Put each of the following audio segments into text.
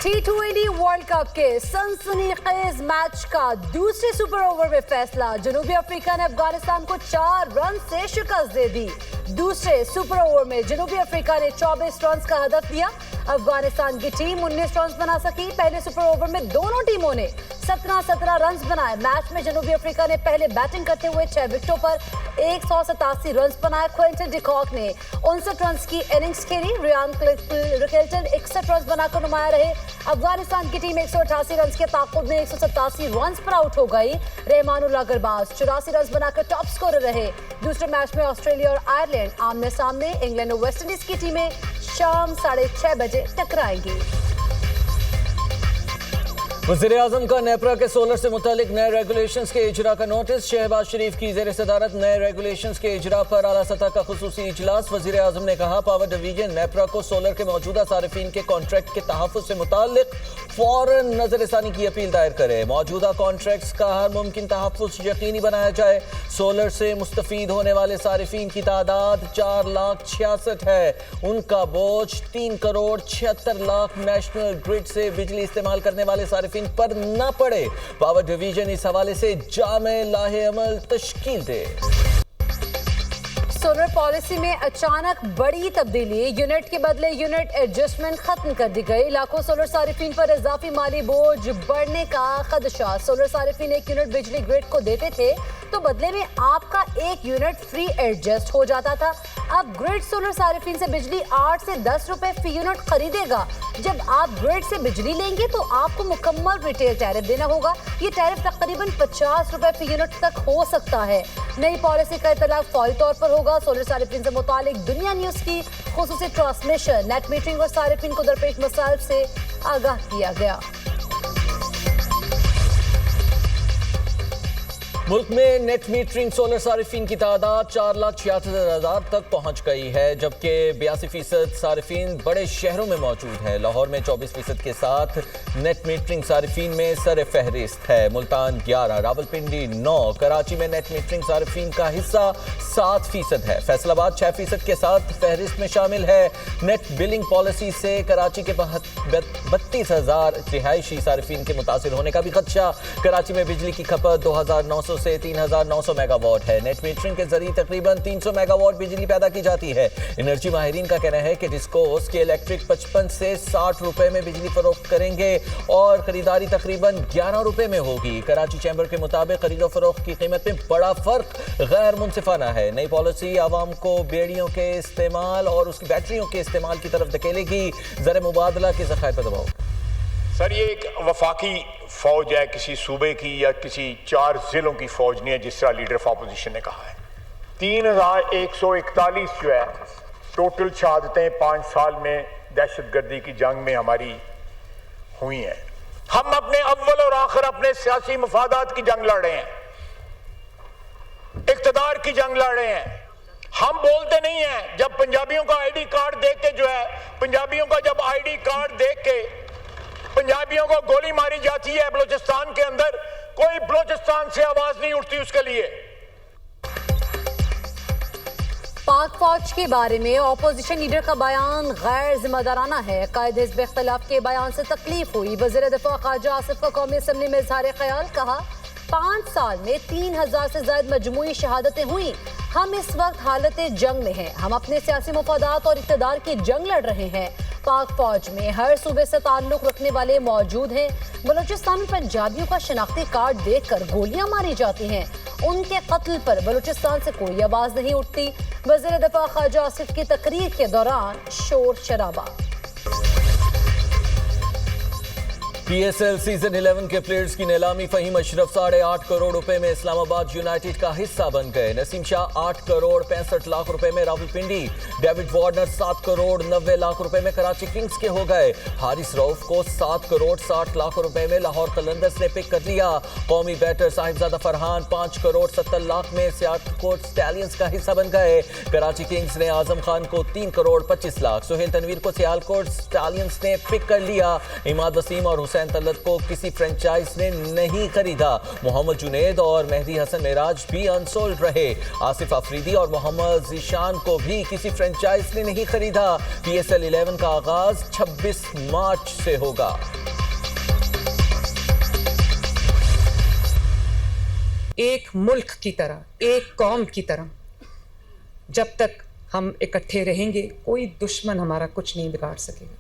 T20 world cup के सनसनीखेज match का दूसरे सुपर ओवर में फैसला। जनूबी अफ्रीका ने अफगानिस्तान को 4 रन से शिकस्त दे दी। दूसरे सुपर ओवर में जनूबी अफ्रीका ने 24 रन का हदफ दिया। अफगानिस्तान की टीम 19 रन बना सकी। पहले सुपर ओवर में दोनों टीमों ने 17 रन बनाए। मैच में जनूबी अफ्रीका ने पहले बैटिंग करते हुए 6 विकेटों पर 187 रन बनाए। क्विंटन डिकॉक ने 59 रन की इनिंग्स खेली। रियान रिकेल्टन 61 रन बनाकर नुमाया रहे। अफगानिस्तान की टीम 188 रन के ताक़ुब में 187 रन पर आउट हो गई। रहमानुल्लाह गरबाज 84 रन बनाकर टॉप स्कोरर रहे। दूसरे मैच में ऑस्ट्रेलिया और आयरलैंड आमने सामने। इंग्लैंड और वेस्ट इंडीज की टीमें शाम 6:30 बजे टकराएंगी। वज़ीर-ए-आज़म का नेपरा के सोलर से मुतालिक नए रेगुलेशंस के इजरा का नोटिस। शहबाज शरीफ की ज़ेर सदारत नए रेगुलेशंस के इजरा पर आला सतह का खुसूसी इजलास। वज़ीर-ए-आज़म ने कहा पावर डिवीजन नेपरा को सोलर के मौजूदा सारिफीन के कॉन्ट्रैक्ट के तहफ़्फ़ुज़ से मुतालिक फ़ौरन नज़रसानी की अपील दायर करे। मौजूदा कॉन्ट्रैक्ट्स का हर मुमकिन तहफ़्फ़ुज़ यकीनी बनाया जाए। सोलर से मुस्तफ़ीद होने वाले सारिफीन की तादाद 4,66,000 है। उनका बोझ 3,76,00,000 नेशनल ग्रिड से बिजली इस्तेमाल करने वाले सारिफीन पर न पड़े। पावर डिवीजन इस हवाले से जामे लाहे अमल तश्कील दे। सोलर पॉलिसी में अचानक बड़ी तब्दीली। यूनिट के बदले यूनिट एडजस्टमेंट खत्म कर दी गई। लाखों सोलर सारिफीन पर इजाफी माली बोझ बढ़ने का खदशा। सोलर सारिफीन 1 यूनिट बिजली ग्रिड को देते थे तो बदले में आपका 1 यूनिट फ्री एडजस्ट हो जाता था। अब ग्रिड सोलर सारिफीन से बिजली 8 से 10 रुपए फी यूनिट खरीदेगा। जब आप ग्रिड से बिजली लेंगे तो आपको मुकम्मल रिटेल टैरिफ देना होगा। ये टैरिफ तकरीबन 50 रुपए फी यूनिट तक हो सकता है। नई पॉलिसी का इतलाक फौरी तौर पर होगा। सोलर सारिफीन से मुतालिक दुनिया न्यूज की खुसूसी ट्रांसमिशन। नेट मीटरिंग और सारिफीन को दरपेश मसाइल से आगाह किया गया। मुल्क में नेट मीटरिंग सोलर सारिफीन की तादाद 4,76,000 तक पहुंच गई है, जबकि 82% सारिफीन बड़े शहरों में मौजूद हैं। लाहौर में 24% के साथ नेट मीटरिंग सारिफीन में सर फहरिस्त है। मुल्तान 11, रावलपिंडी 9, कराची में नेट मीटरिंग सारिफीन का हिस्सा 7% है। फैसलाबाद 6% के साथ फहरिस्त में शामिल है। नेट बिलिंग पॉलिसी से कराची के 32,000 रिहायशी सारिफीन के मुतासिर होने का भी खदशा। कराची में बिजली की खपत 2,900 से 3,900 मेगावाट है। नेट मीटरिंग के जरिए तकरीबन 300 मेगावाट बिजली पैदा की जाती है। एनर्जी माहिरीन का कहना है कि डिस्कोस के इलेक्ट्रिक 55 से 60 रुपए में बिजली फरोख्त करेंगे और खरीदारी तकरीबन 11 रुपए में होगी। कराची चैम्बर के मुताबिक खरीदो फरोख्त की कीमत में बड़ा फर्क गैर मुनसिफाना है। नई पॉलिसी आवाम को बेड़ियों के इस्तेमाल और उसकी बैटरियों के इस्तेमाल की तरफ धकेलेगी। ज़र मुबादला के ज़खायर पर दबाव। सर, ये एक वफाकी फौज है, किसी सूबे की या किसी 4 जिलों की फौज नहीं है, जिस तरह लीडर ऑफ अपोजिशन ने कहा है। 3,141 जो है टोटल शहादतें 5 साल में दहशतगर्दी की जंग में हमारी हुई हैं। हम अपने अव्वल और आखिर अपने सियासी मफादात की जंग लड़ रहे हैं, इक़्तिदार की जंग लड़ रहे हैं। हम बोलते नहीं हैं। जब पंजाबियों का आईडी कार्ड देख के जो है, पंजाबियों का जब आईडी कार्ड देख के पंजाबियों को गोली मारी जाती है बलूचिस्तान के अंदर, कोई बलूचिस्तान से आवाज नहीं उठती उसके लिए। पाक फौज के बारे में ऑपोजिशन लीडर का बयान गैर जिम्मेदाराना है। कायदे हिज़्ब इख्तिलाफ के बयान से तकलीफ हुई। वज़ीर दिफा ख्वाजा आसिफ का कौमी असम्बली में इज़हार ख्याल। कहा 5 साल में 3,000 से ज़ायद मजमूई शहादतें हुई। हम इस वक्त हालत जंग में हैं। हम अपने सियासी मफादात और इक़्तिदार की जंग लड़ रहे हैं। पाक फौज में हर सूबे से ताल्लुक़ रखने वाले मौजूद हैं। बलूचिस्तान में पंजाबियों का शनाख्ती कार्ड देखकर गोलियां मारी जाती हैं। उनके कत्ल पर बलूचिस्तान से कोई आवाज़ नहीं उठती। वज़ीर दिफा ख्वाजा आसिफ की तकरीर के दौरान शोर शराबा। PSL सीजन 11 के प्लेयर्स की नीलामी। फहीम अशरफ 8.5 करोड़ रुपए में इस्लामाबाद यूनाइटेड का हिस्सा बन गए। नसीम शाह 8 करोड़ 65 लाख रुपए में रावलपिंडी। डेविड वार्नर 7 करोड़ 90 लाख रुपए में कराची किंग्स के हो गए। हारिस रऊफ को 7 करोड़ 60 लाख रुपए में लाहौर कलंदर्स ने पिक कर लिया। कौमी बैटर साहिबजादा फरहान 5 करोड़ 70 लाख में सियालकोट स्टैलियंस का हिस्सा बन गए। कराची किंग्स ने आजम खान को 3 करोड़ 25 लाख। सुहेल तनवीर को सियालकोट स्टैलियंस ने पिक कर लिया। इमाद वसीम और हुसैन حسین طلعت کو کسی فرنچائز نے نہیں خریدا. محمد جنید اور مہدی حسن معراج بھی انسولڈ رہے. آصف آفریدی اور محمد ذیشان کو بھی کسی فرنچائز نے نہیں خریدا. PSL 11 کا آغاز 26 مارچ سے ہوگا. ایک ملک کی طرح، ایک قوم کی طرح جب تک ہم اکٹھے رہیں گے کوئی دشمن ہمارا کچھ نہیں بگاڑ سکے گا.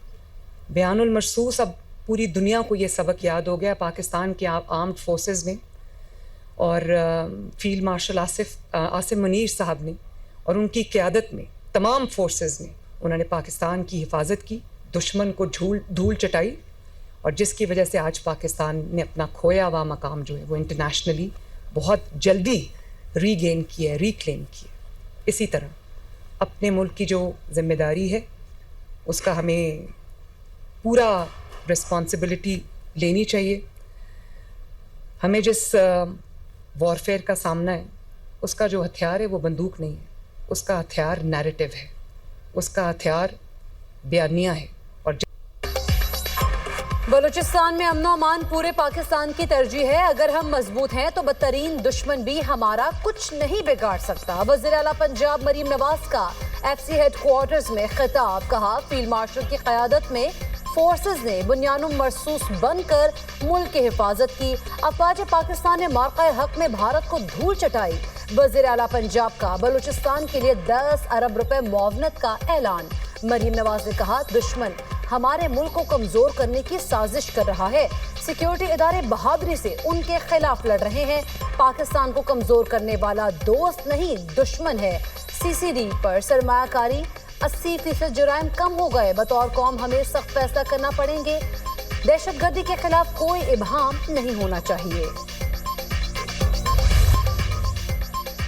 بیان المرصوص اب پوری دنیا کو یہ سبق یاد ہو گیا. پاکستان کے آرمڈ فورسز نے اور فیلڈ مارشل عاصم منیر صاحب نے اور ان کی قیادت میں تمام فورسز نے انہوں نے پاکستان کی حفاظت کی، دشمن کو دھول چٹائی، اور جس کی وجہ سے آج پاکستان نے اپنا کھویا ہوا مقام جو ہے وہ انٹرنیشنلی بہت جلدی ریکلیم کی ہے. اسی طرح اپنے ملک کی جو ذمہ داری ہے اس کا ہمیں پورا رسپانسبلٹی لینی چاہیے. ہمیں جس وارفیئر کا سامنا ہے اس کا جو ہتھیار ہے وہ بندوق نہیں ہے، اس کا ہتھیار نیریٹو ہے، اس کا ہتھیار بیانیہ ہے. اور بلوچستان میں امن و امان پورے پاکستان کی ترجیح ہے. اگر ہم مضبوط ہیں تو بدترین دشمن بھی ہمارا کچھ نہیں بگاڑ سکتا. وزیر اعلیٰ پنجاب مریم نواز کا FC ہیڈ کوارٹرز میں خطاب. کہا فیلڈ مارشل کی قیادت میں فورسز نے بنیان مرصوص بن کر ملک کی حفاظت کی. افواج پاکستان نے موقع حق میں بھارت کو دھول چٹائی. وزیر اعلیٰ پنجاب کا بلوچستان کے لیے 10 ارب روپے معاونت کا اعلان. مریم نواز نے کہا دشمن ہمارے ملک کو کمزور کرنے کی سازش کر رہا ہے. سیکیورٹی ادارے بہادری سے ان کے خلاف لڑ رہے ہیں. پاکستان کو کمزور کرنے والا دوست نہیں دشمن ہے. CCD پر سرمایہ کاری 80% جرائم کم ہو گئے. بطور قوم ہمیں سخت فیصلہ کرنا پڑیں گے. دہشت گردی کے خلاف کوئی ابہام نہیں ہونا چاہیے.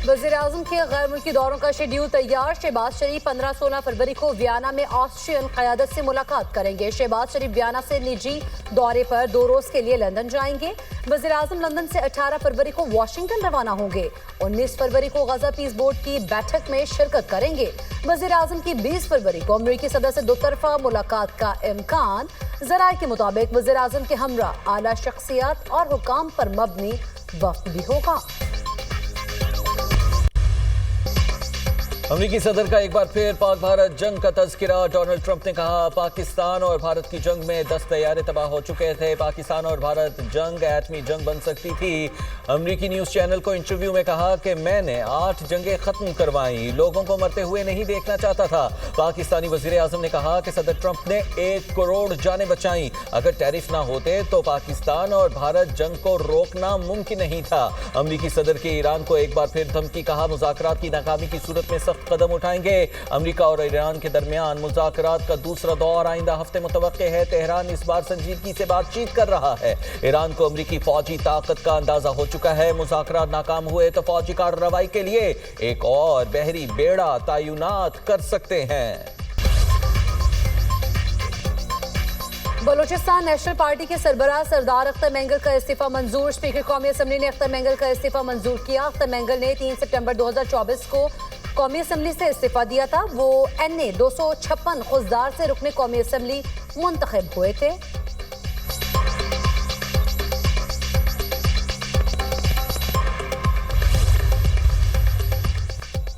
وزیر اعظم کے غیر ملکی دوروں کا شیڈیول تیار. شہباز شریف 15-16 فروری کو ویانا میں آسٹریین قیادت سے ملاقات کریں گے. شہباز شریف ویانا سے نجی دورے پر 2 روز کے لیے لندن جائیں گے. وزیر اعظم لندن سے 18 فروری کو واشنگٹن روانہ ہوں گے. 19 فروری کو غزہ پیس بورڈ کی بیٹھک میں شرکت کریں گے. وزیر اعظم کی 20 فروری کو امریکی صدر سے 2 طرفہ ملاقات کا امکان. ذرائع کے مطابق وزیر اعظم کے ہمراہ اعلیٰ شخصیات اور حکام پر مبنی وفد بھی ہوگا. امریکی صدر کا ایک بار پھر پاک بھارت جنگ کا تذکرہ. ڈونلڈ ٹرمپ نے کہا پاکستان اور بھارت کی جنگ میں 10 طیارے تباہ ہو چکے تھے. پاکستان اور بھارت جنگ ایٹمی جنگ بن سکتی تھی. امریکی نیوز چینل کو انٹرویو میں کہا کہ میں نے 8 جنگیں ختم کروائیں، لوگوں کو مرتے ہوئے نہیں دیکھنا چاہتا تھا. پاکستانی وزیر اعظم نے کہا کہ صدر ٹرمپ نے 1 کروڑ جانیں بچائیں. اگر ٹیرف نہ ہوتے تو پاکستان اور بھارت جنگ کو روکنا ممکن نہیں تھا. امریکی صدر کے ایران کو ایک بار پھر دھمکی. کہا مذاکرات کی ناکامی کی صورت میں سخت قدم اٹھائیں گے. امریکہ اور ایران کے درمیان مذاکرات کا دوسرا دور آئندہ ہفتے متوقع ہے. تہران اس بار سنجیدگی سے بات چیت کر رہا ہے. ایران کو امریکی فوجی طاقت کا اندازہ ہو چکا ہے. مذاکرات ناکام ہوئے تو فوجی کارروائی کے لیے ایک اور بحری بیڑا تعینات کر سکتے ہیں. بلوچستان نیشنل پارٹی کے سربراہ سردار اختر مینگل کا استعفیٰ منظور. اسپیکر قومی اسمبلی نے اختر مینگل کا استعفیٰ منظور کیا. اختر مینگل نے 3 ستمبر 2024 کو قومی اسمبلی سے استعفیٰ دیا تھا. وہ NA 256 خضدار سے رکن قومی اسمبلی منتخب ہوئے تھے.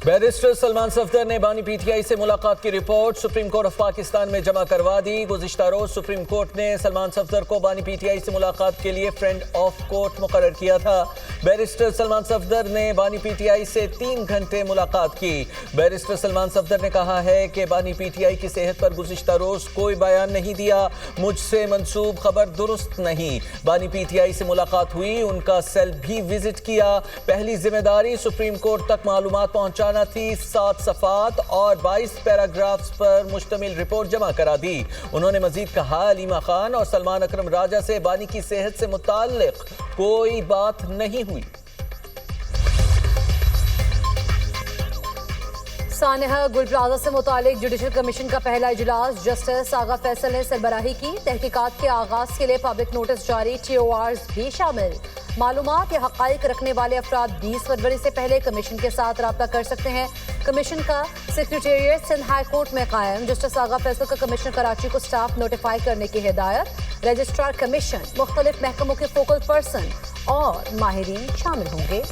بیرسٹر سلمان صفدر نے بانی PTI سے ملاقات کی report supreme court of Pakistan میں جمع کروا دی. گزشتہ روز سپریم کورٹ نے سلمان صفدر کو بانی PTI سے ملاقات کے لیے فرینڈ آف کورٹ مقرر کیا تھا. بیرسٹر سلمان صفدر نے بانی PTI سے 3 گھنٹے ملاقات کی. بیرسٹر سلمان صفدر نے کہا ہے کہ بانی PTI کی صحت پر گزشتہ روز کوئی بیان نہیں دیا. مجھ سے منسوب خبر درست نہیں. بانی PTI سے ملاقات ہوئی، ان کا سیل بھی وزٹ کیا. پہلی ذمہ داری سپریم کورٹ تک معلومات پہنچانا تھی. 7 صفحات اور 22 پیراگرافز پر مشتمل رپورٹ جمع کرا دی. انہوں نے مزید کہا علیمہ خان اور سلمان اکرم راجہ سے بانی کی صحت سے متعلق کوئی بات نہیں ہوئی. सानिहा गुल प्लाजा से मुतालिक जुडिशल कमीशन का पहला इजलास जस्टिस आगा फैसल ने सरबराही की। तहकीकात के आगाज के लिए पब्लिक नोटिस जारी, TORs भी शामिल। मालूमात या हक़ाइक़ रखने वाले अफराद 20 फरवरी से पहले कमीशन के साथ रब्ता कर सकते हैं। कमीशन का सेक्रेटेरिएट सिंध हाई कोर्ट में कायम। जस्टिस आगा फैसल का कमिश्नर कराची को स्टाफ नोटिफाई करने की हिदायत। रजिस्ट्रार कमीशन, मुख्तलिफ महकमों के फोकल पर्सन और माहिरीन शामिल होंगे।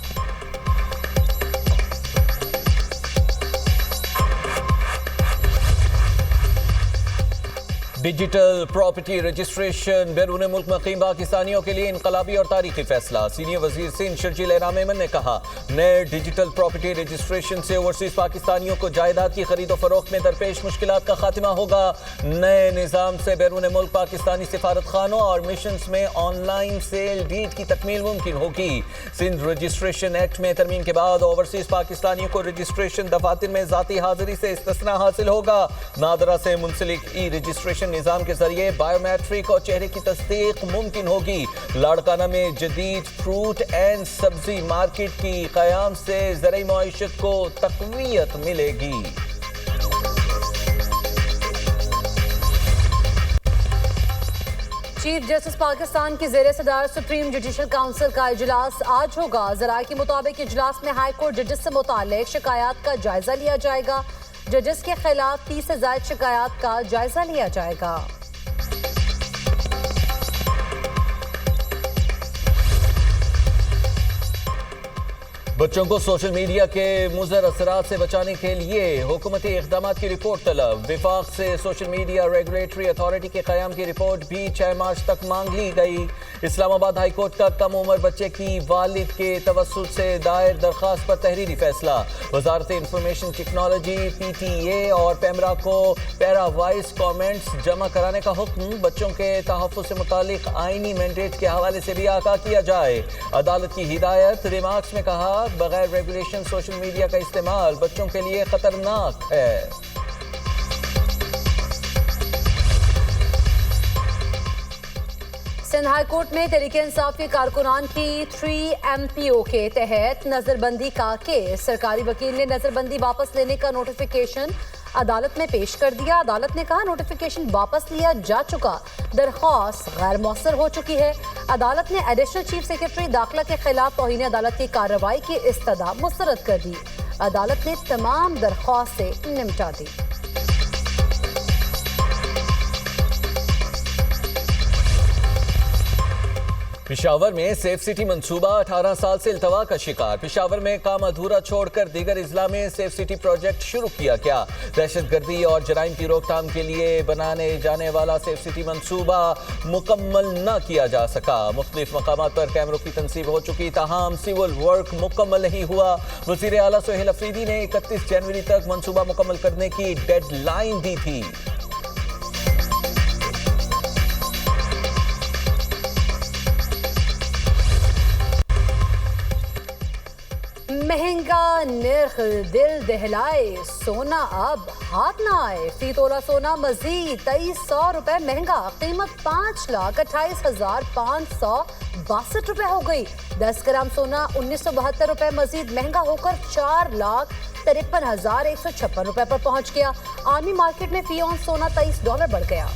डिजिटल प्रॉपर्टी रजिस्ट्रेशन बैरून मुल्क मुकीम पाकिस्तानियों के लिए इनकलाबी और तारीखी फैसला। सीनियर वजीर सिंध शर्जील एहराम मेमन ने कहा, नए डिजिटल प्रॉपर्टी रजिस्ट्रेशन से ओवरसीज पाकिस्तानियों को जायदाद की खरीद और फरोख्त में दरपेश मुश्किलात का खात्मा होगा। नए निज़ाम से बैरून मुल्क पाकिस्तानी सिफारत खानों और मिशंस में ऑनलाइन सेल डीड की तकमील मुमकिन होगी। सिंध रजिस्ट्रेशन एक्ट में तरमीम के बाद ओवरसीज पाकिस्तानियों को रजिस्ट्रेशन दफातर में ज़ाती हाजिरी से इस्तिस्ना हासिल होगा। नादरा से मुंसलिक ई रजिस्ट्रेशन निजाम के जरिए बायोमेट्रिक और चेहरे की तस्दीक मुमकिन होगी। लाड़काना में जदीद फ्रूट एंड सब्जी मार्केट की क़याम से ज़राई मईशत को तक़वियत मिलेगी। चीफ जस्टिस पाकिस्तान की ज़ेर सदार सुप्रीम जुडिशल काउंसिल का इजलास आज होगा। ज़राए के मुताबिक इजलास में हाई कोर्ट जजेस से मुतालिक शिकायत का जायजा लिया जाएगा। जजेस के खिलाफ 30 से ज़ायद शिकायत का जायजा लिया जाएगा। बच्चों को सोशल मीडिया के मुज़र असरात से बचाने के लिए हुकूमती इक़दामात की रिपोर्ट तलब। विफाक से सोशल मीडिया रेगुलेटरी अथॉरिटी के क़याम की रिपोर्ट भी 6 मार्च तक मांग ली गई। इस्लामाबाद हाई कोर्ट का कम उम्र बच्चे की वालिद के तवस्सुल से दायर दरख्वास्त पर तहरीरी फैसला। वजारत इंफॉर्मेशन टेक्नोलॉजी PTA और पेमरा को पैरावाइज कॉमेंट्स जमा कराने का हुक्म। बच्चों के तहफ़्फ़ुज़ से मुतालिक आइनी मैंडेट के हवाले से भी आगाह किया जाए। अदालत की हिदायत। रिमार्क्स में कहा, बगैर रेगुलेशन सोशल मीडिया का इस्तेमाल बच्चों के लिए खतरनाक है। सिंध हाई कोर्ट में तहरीक इंसाफ के कारकुनान की 3MPO के तहत नजरबंदी का केस। सरकारी वकील ने नजरबंदी वापस लेने का नोटिफिकेशन अदालत में पेश कर दिया। अदालत ने कहा, नोटिफिकेशन वापस लिया जा चुका, दरख्वास्त गैर मौसर हो चुकी है। अदालत ने एडिशनल चीफ सेक्रेटरी दाखिला के खिलाफ तौहीन अदालत की कार्रवाई की इस्तदा मुस्तरद कर दी। अदालत ने तमाम दरख्वास्त से निपटा दी। पेशावर में सेफ सिटी मंसूबा 18 साल से इल्तवा का शिकार। पेशावर में काम अधूरा छोड़कर दीगर इजला में सेफ सिटी प्रोजेक्ट शुरू किया गया। दहशतगर्दी और जराइम की रोकथाम के लिए बनाने जाने वाला सेफ सिटी मंसूबा मुकम्मल न किया जा सका। मुख्तलिफ मकामात पर कैमरों की तनसीब हो चुकी, ताहम सिविल वर्क मुकम्मल नहीं हुआ। वज़ीर आला सोहेल अफरीदी ने 31 जनवरी तक मंसूबा मुकम्मल करने की डेडलाइन दी थी। महंगा निर्ख दिल दहलाए, सोना अब हाथ ना आए। फी तोला सोना मजीद 2300 रुपए महंगा, कीमत 5,58,562 रुपए हो गई। 10 ग्राम सोना 1972 रुपए मजीद महंगा होकर 4,53,156 रुपए पर पहुंच गया। आर्मी मार्केट में फी ऑन सोना $23 बढ़ गया।